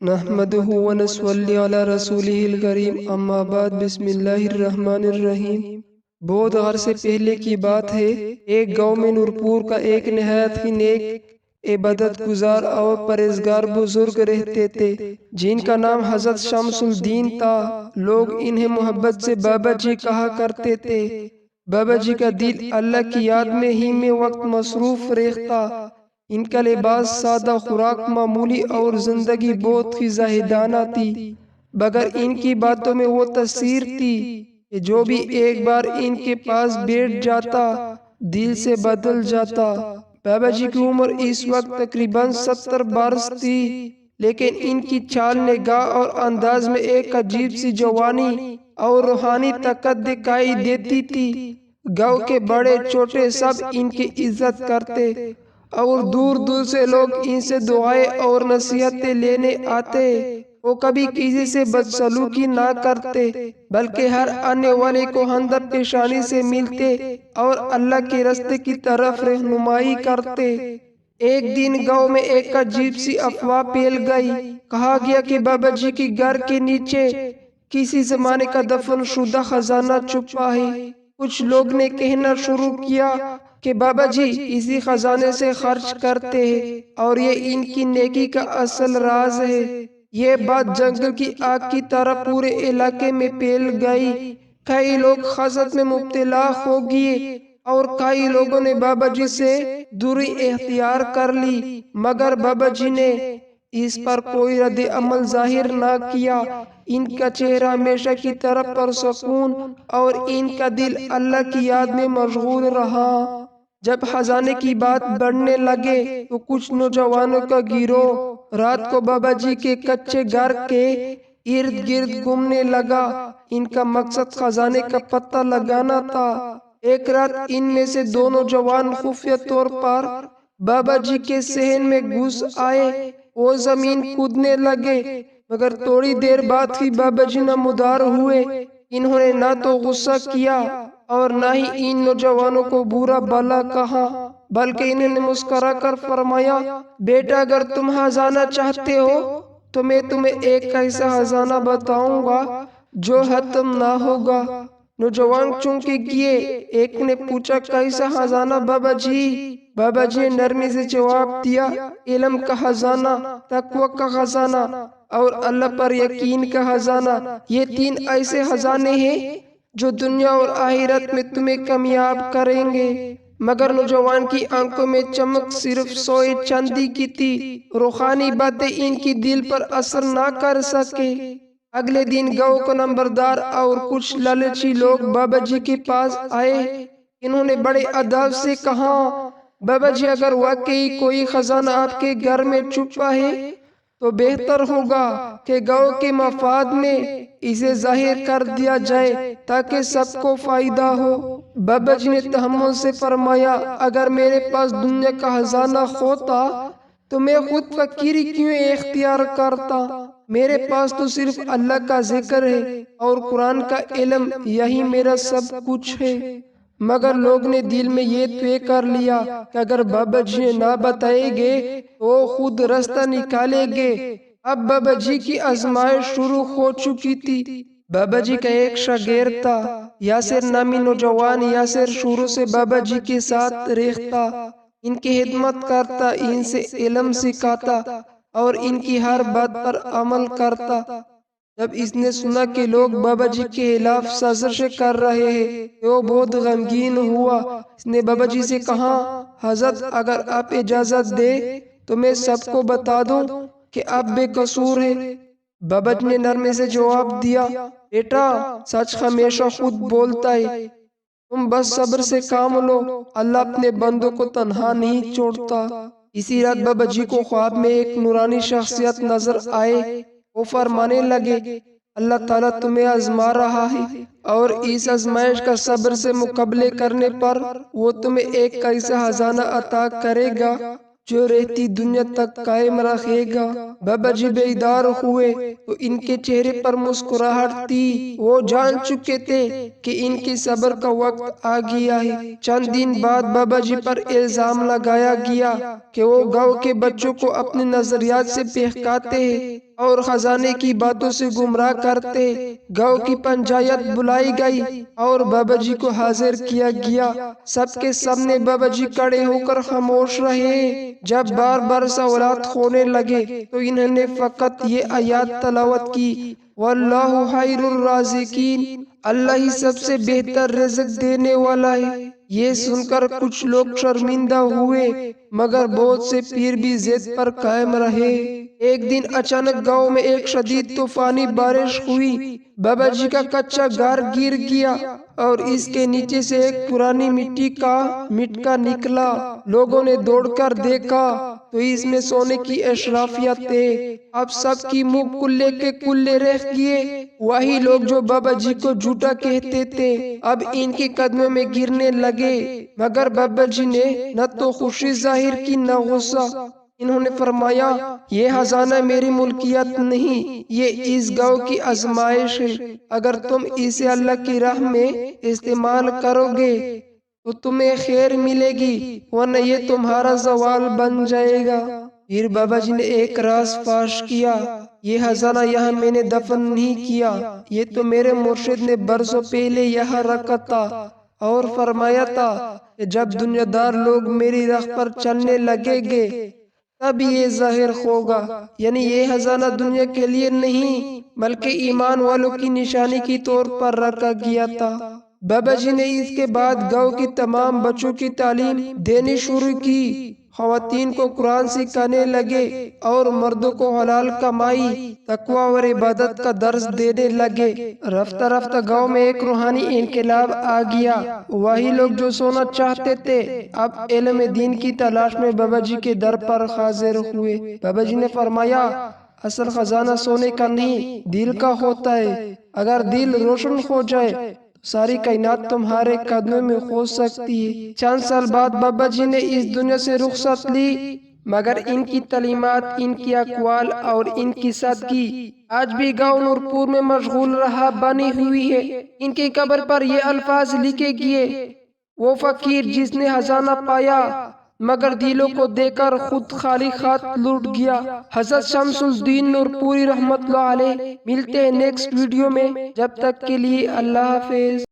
نحمده ونصلی علی رسولہ الکریم، اما بعد، بسم اللہ الرحمن الرحیم۔ بہت عرصے پہلے کی بات ہے، ایک گاؤں میں نورپور کا ایک نہایت ہی نیک، عبادت گزار اور پرہیزگار بزرگ رہتے تھے، جن کا نام حضرت شمس الدین تھا۔ لوگ انہیں محبت سے بابا جی کہا کرتے تھے۔ بابا جی کا دل اللہ کی یاد میں ہی میں وقت مصروف رہتا۔ ان کا لباس سادہ، خوراک معمولی اور زندگی بہت ہی زاہدانہ تھی، مگر ان کی باتوں میں وہ تاثیر تھی کہ جو بھی ایک بار ان کے پاس بیٹھ جاتا دل سے بدل جاتا۔ بابا جی کی عمر اس وقت تقریباً 70 برس تھی، لیکن ان کی چال، نگاہ اور انداز میں ایک عجیب سی جوانی اور روحانی طاقت دکھائی دیتی تھی۔ گاؤں کے بڑے چھوٹے سب ان کی عزت کرتے اور دور دور سے لوگ ان سے دعائیں اور نصیحتیں لینے آتے۔ وہ کبھی کسی سے بدسلوکی نہ کرتے، بلکہ ہر آنے والے کو ہمدرد پیشانی سے ملتے اور اللہ کے راستے کی طرف رہنمائی کرتے۔ ایک دن گاؤں میں ایک عجیب سی افواہ پھیل گئی۔ کہا گیا کہ بابا جی کے گھر کے نیچے کسی زمانے کا دفن شدہ خزانہ چھپا ہے۔ کچھ لوگ نے کہنا شروع کیا کہ بابا جی اسی خزانے سے خرچ کرتے ہیں اور یہ ان کی نیکی کا اصل راز ہے۔ یہ بات جنگل کی آگ کی طرح پورے علاقے میں پھیل گئی۔ کئی لوگ حسد میں مبتلا ہو گئے اور کئی لوگوں نے بابا جی سے دوری اختیار کر لی، مگر بابا جی نے اس پر کوئی رد عمل ظاہر نہ کیا۔ ان کا چہرہ ہمیشہ کی طرح پرسکون اور ان کا دل اللہ کی یاد میں مشغول رہا۔ جب خزانے کی بات بڑھنے لگے تو کچھ نوجوانوں کا گروہ رات کو بابا جی کے کچے گھر کے ارد گرد گھومنے لگا۔ ان کا مقصد خزانے کا پتہ لگانا تھا۔ ایک رات ان میں سے 2 نوجوان خفیہ طور پر بابا جی کے صحن میں گھس آئے۔ وہ زمین کودنے لگے، مگر تھوڑی دیر بعد ہی بابا جی نمودار ہوئے۔ انہوں نے نہ تو غصہ کیا اور نہ ہی ان نوجوانوں کو برا بھلا کہا، بلکہ انہوں نے مسکرا کر فرمایا، بیٹا اگر تم خزانہ چاہتے ہو تو میں تمہیں ایک ایسا خزانہ بتاؤں گا جو ختم نہ ہوگا۔ نوجوان چونکے کیے۔ ایک نے پوچھا، کیسا خزانہ بابا جی؟ بابا جی نے نرمی سے جواب دیا، علم کا خزانہ، تقوی کا خزانہ اور اللہ پر یقین کا خزانہ۔ یہ 3 ایسے خزانے ہیں جو دنیا اور آخرت میں تمہیں کامیاب کریں گے۔ مگر نوجوان کی آنکھوں میں چمک صرف سوئے چاندی کی تھی۔ روحانی باتیں ان کی دل پر اثر نہ کر سکے۔ اگلے دن گاؤں کا نمبردار اور کچھ لالچی لوگ بابا جی کے پاس آئے۔ انہوں نے بڑے ادب سے کہا، بابا جی اگر واقعی کوئی خزانہ آپ کے گھر میں چھپا ہے تو بہتر ہوگا کہ گاؤں کے مفاد میں اسے ظاہر کر دیا جائے تاکہ سب کو فائدہ ہو۔ بابا جی نے تحمل سے فرمایا، اگر میرے پاس دنیا کا خزانہ ہوتا تو میں خود فقیری کیوں اختیار کرتا؟ میرے پاس تو صرف اللہ کا ذکر ہے اور قرآن کا علم، یہی میرا سب کچھ ہے۔ مگر لوگ نے دل میں یہ طے کر لیا کہ اگر بابا جی نہ بتائیں گے تو وہ خود راستہ نکالیں گے۔ اب بابا جی کی آزمائش شروع ہو چکی تھی۔ بابا جی کا ایک شاگرد تھا، یاسر نامی نوجوان۔ یاسر شروع سے بابا جی کے ساتھ رہتا، ان کی خدمت کرتا، ان سے علم سکھاتا اور ان کی ہر بات پر عمل کرتا۔ جب اس نے سنا کہ لوگ بابا جی کے خلاف سازشیں کر رہے ہیں تو وہ بہت غمگین ہوا۔ اس نے بابا جی سے کہا، حضرت اگر آپ اجازت دیں تو میں سب کو بتا دوں کہ آپ بے قصور ہیں۔ بابا جی نے نرمی سے جواب دیا، بیٹا سچ ہمیشہ خود بولتا ہے، تم بس صبر سے کام لو، اللہ اپنے بندوں کو تنہا نہیں چھوڑتا۔ اسی رات بابا جی کو خواب میں ایک نورانی شخصیت نظر آئے۔ وہ فرمانے لگے، اللہ تعالیٰ تمہیں آزما رہا ہے اور اس آزمائش کا صبر سے مقابلے کرنے پر وہ تمہیں ایک ایسا خزانہ عطا کرے گا جو رہتی دنیا تک قائم رکھے گا۔ بابا جی بیدار ہوئے تو ان کے چہرے پر مسکراہٹ تھی۔ وہ جان چکے تھے کہ ان کے صبر کا وقت آ گیا ہے۔ چند دن بعد بابا جی پر الزام لگایا گیا کہ وہ گاؤں کے بچوں کو اپنے نظریات سے بہکاتے ہیں۔ اور خزانے کی باتوں سے گمراہ کرتے۔ گاؤں کی پنچایت بلائی گئی اور بابا جی کو حاضر کیا گیا۔ سب کے سامنے بابا جی کھڑے ہو کر خاموش رہے۔ جب بار بار سوالات ہونے لگے تو انہوں نے فقط یہ آیات تلاوت کی، واللہ خیر الرازقین، اللہ ہی سب سے بہتر رزق دینے والا ہے۔ یہ سن کر کچھ لوگ شرمندہ ہوئے، مگر بہت سے پیر بھی ضد پر قائم رہے۔ ایک دن اچانک گاؤں میں ایک شدید طوفانی بارش ہوئی۔ بابا جی کا کچا گھر گر گیا اور اس کے نیچے سے ایک پرانی مٹی کا مٹکا نکلا۔ لوگوں نے دوڑ کر دیکھا تو اس میں سونے کی اشرافیات تھے۔ اب سب کی منہ کلے کے کلے رہ گئے۔ وہی لوگ جو بابا جی کو جھوٹا کہتے تھے اب ان کے قدموں میں گرنے لگے، مگر بابا جی نے نہ تو خوشی ظاہر کی نہ غصہ۔ انہوں نے فرمایا، یہ خزانہ میری ملکیت نہیں، یہ اس گاؤں کی آزمائش ہے۔ اگر تم اسے اللہ کی راہ میں استعمال کرو گے تو تمہیں خیر ملے گی، ورنہ یہ تمہارا زوال بن جائے گا۔ پھر بابا جی نے ایک راز فاش کیا، یہ خزانہ یہاں میں نے دفن نہیں کیا، یہ تو میرے مرشد نے برسوں پہلے یہاں رکھا تھا اور فرمایا تھا کہ جب دنیا دار لوگ میری راہ پر چلنے لگے گے تب یہ ظاہر ہوگا۔ یعنی یہ خزانہ دنیا کے لیے نہیں بلکہ ایمان والوں کی نشانی کی طور پر رکھا گیا تھا۔ بابا جی نے اس کے بعد گاؤں کی تمام بچوں کی تعلیم دینی شروع کی، خواتین کو قرآن سکھانے لگے اور مردوں کو حلال کمائی، تقوی اور عبادت کا درس دینے لگے۔ رفتہ رفتہ گاؤں میں ایک روحانی انقلاب آ گیا۔ وہی لوگ جو سونا چاہتے تھے اب علم دین کی تلاش میں بابا جی کے در پر حاضر ہوئے۔ بابا جی نے فرمایا، اصل خزانہ سونے کا نہیں دل کا ہوتا ہے۔ اگر دل روشن ہو جائے ساری کائنات تمہارے قدموں میں ہو سکتی ہے۔ چند سال بعد بابا جی نے اس دنیا سے رخصت لی، مگر ان کی تعلیمات، ان کی اقوال اور ان کی سادگی آج بھی گاؤں نورپور میں مشغول رہا بنی ہوئی ہے۔ ان کی قبر پر یہ الفاظ لکھے گئے، وہ فقیر جس نے خزانہ پایا مگر دلوں کو دے کر خود خالی ہاتھ لوٹ گیا۔ حضرت شمس الدین نورپوری رحمت اللہ علیہ۔ ملتے ہیں نیکسٹ ویڈیو میں، جب تک کے لیے اللہ حافظ۔